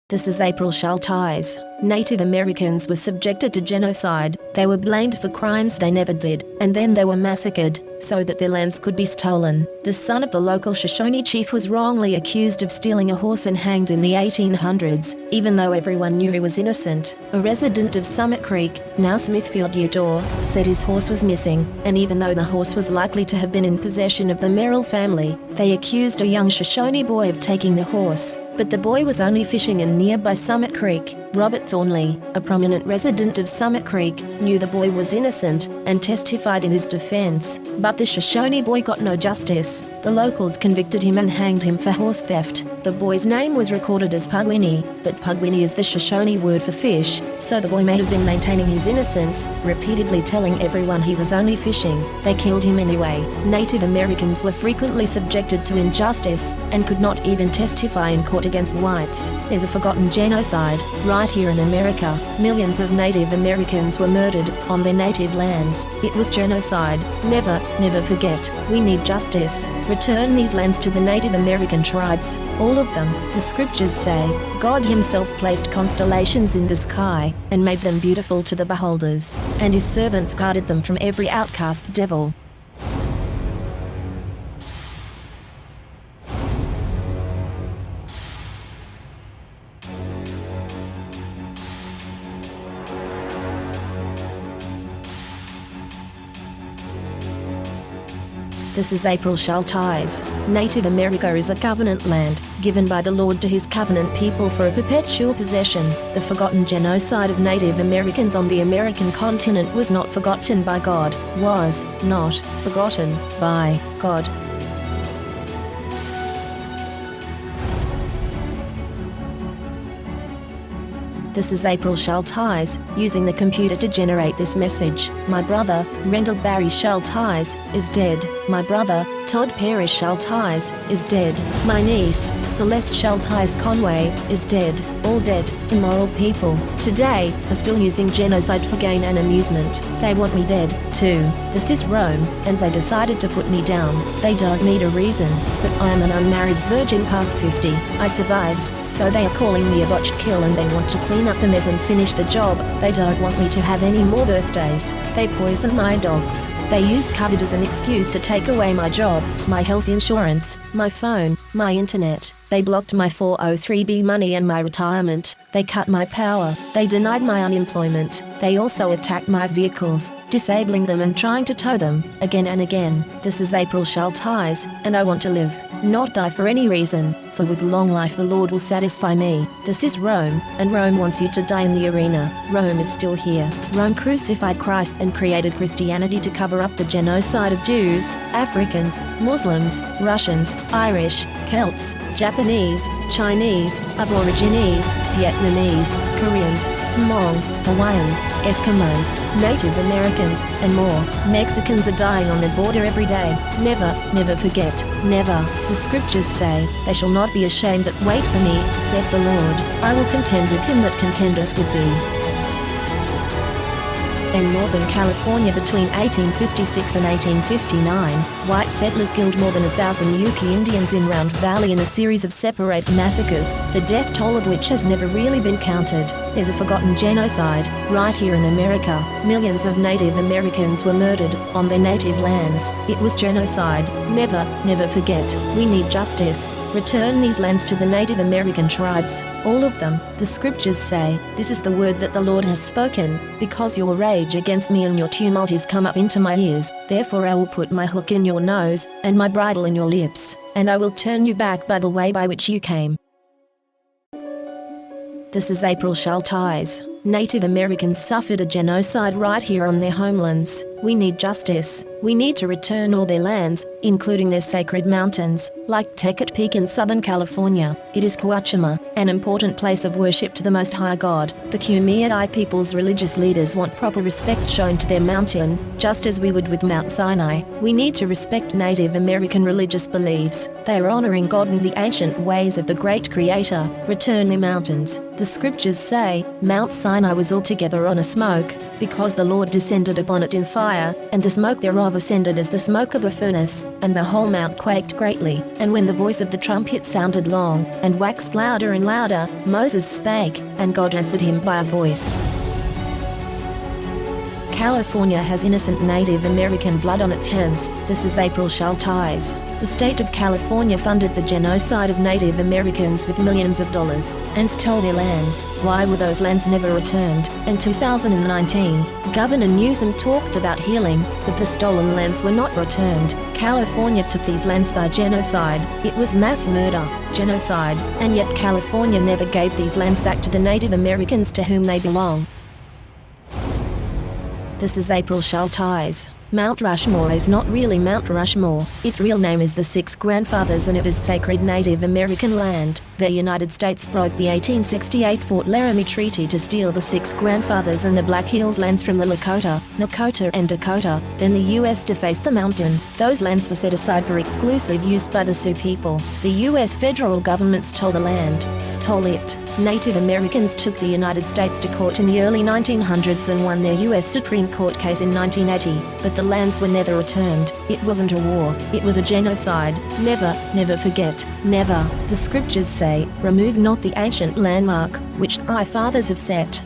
This is April Schulthies. Native Americans were subjected to genocide. They were blamed for crimes they never did, and then they were massacred, so that their lands could be stolen. The son of the local Shoshone chief was wrongly accused of stealing a horse and hanged in the 1800s, even though everyone knew he was innocent. A resident of Summit Creek, now Smithfield, Utah, said his horse was missing, and even though the horse was likely to have been in possession of the Merrill family, they accused a young Shoshone boy of taking the horse. But the boy was only fishing in nearby Summit Creek. Robert Thornley, a prominent resident of Summit Creek, knew the boy was innocent and testified in his defense. But the Shoshone boy got no justice. The locals convicted him and hanged him for horse theft. The boy's name was recorded as Pugweenee, but Pugweenee is the Shoshone word for fish, so the boy may have been maintaining his innocence, repeatedly telling everyone he was only fishing. They killed him anyway. Native Americans were frequently subjected to injustice and could not even testify in court against whites. There's a forgotten genocide right here in America. Millions of Native Americans were murdered on their native lands. It was genocide. Never forget. We need justice. Return these lands to the Native American tribes, all of them. The scriptures say, God himself placed constellations in the sky and made them beautiful to the beholders, and his servants guarded them from every outcast devil. This is April Schulthies. Native America is a covenant land, given by the Lord to his covenant people for a perpetual possession. The forgotten genocide of Native Americans on the American continent was not forgotten by God, was not forgotten by God. This is April Schulthies, using the computer to generate this message. My brother, Rendell Barry Schulthies, is dead. My brother, Todd Parrish Schulthies, is dead. My niece, Celeste Schulthies Conway, is dead. All dead, immoral people, today, are still using genocide for gain and amusement. They want me dead, too. This is Rome, and they decided to put me down. They don't need a reason, but I am an unmarried virgin past 50. I survived. So they are calling me a botched kill, and they want to clean up the mess and finish the job. They don't want me to have any more birthdays. They poison my dogs. They used COVID as an excuse to take away my job, my health insurance, my phone, my internet. They blocked my 403b money and my retirement. They cut my power. They denied my unemployment. They also attacked my vehicles, disabling them and trying to tow them, again and again. This is April Schulthies, and I want to live, not die for any reason, for with long life the Lord will satisfy me. This is Rome, and Rome wants you to die in the arena. Rome is still here. Rome crucified Christ and created Christianity to cover up the genocide of Jews, Africans, Muslims, Russians, Irish, Celts, Japanese, Chinese, Aborigines, Vietnamese, Koreans, Hmong, Hawaiians, Eskimos, Native Americans, and more. Mexicans are dying on the border every day. Never forget. Never. The scriptures say, they shall not be ashamed that wait for me, saith the Lord. I will contend with him that contendeth with thee. In Northern California between 1856 and 1859, white settlers killed more than 1,000 Yuki Indians in Round Valley in a series of separate massacres, the death toll of which has never really been counted. There's a forgotten genocide right here in America. Millions of Native Americans were murdered on their native lands. It was genocide. Never forget. We need justice. Return these lands to the Native American tribes, all of them. The scriptures say, this is the word that the Lord has spoken, because your rage against me and your tumult is come up into my ears. Therefore I will put my hook in your nose, and my bridle in your lips, and I will turn you back by the way by which you came. This is April Schulthies. Native Americans suffered a genocide right here on their homelands. We need justice. We need to return all their lands, including their sacred mountains, like Tecate Peak in Southern California. It is Coachella, an important place of worship to the Most High God. The Kumeyaay people's religious leaders want proper respect shown to their mountain, just as we would with Mount Sinai. We need to respect Native American religious beliefs. They are honoring God and the ancient ways of the great Creator. Return their mountains. The scriptures say, Mount Sinai was altogether on a smoke, because the Lord descended upon it in fire fire, and the smoke thereof ascended as the smoke of a furnace, and the whole mount quaked greatly. And when the voice of the trumpet sounded long, and waxed louder and louder, Moses spake, and God answered him by a voice. California has innocent Native American blood on its hands. This is April Schulthies. The state of California funded the genocide of Native Americans with millions of dollars, and stole their lands. Why were those lands never returned? In 2019, Governor Newsom talked about healing, but the stolen lands were not returned. California took these lands by genocide. It was mass murder, genocide, and yet California never gave these lands back to the Native Americans to whom they belong. This is April Schulthies. Mount Rushmore is not really Mount Rushmore. Its real name is the Six Grandfathers, and it is sacred Native American land. The United States broke the 1868 Fort Laramie Treaty to steal the Six Grandfathers and the Black Hills lands from the Lakota, Nakota and Dakota. Then the U.S. defaced the mountain. Those lands were set aside for exclusive use by the Sioux people. The U.S. federal government stole the land, stole it. Native Americans took the United States to court in the early 1900s and won their U.S. Supreme Court case in 1980, but the lands were never returned. It wasn't a war, it was a genocide. Never, never forget, never. The scriptures say, remove not the ancient landmark, which thy fathers have set.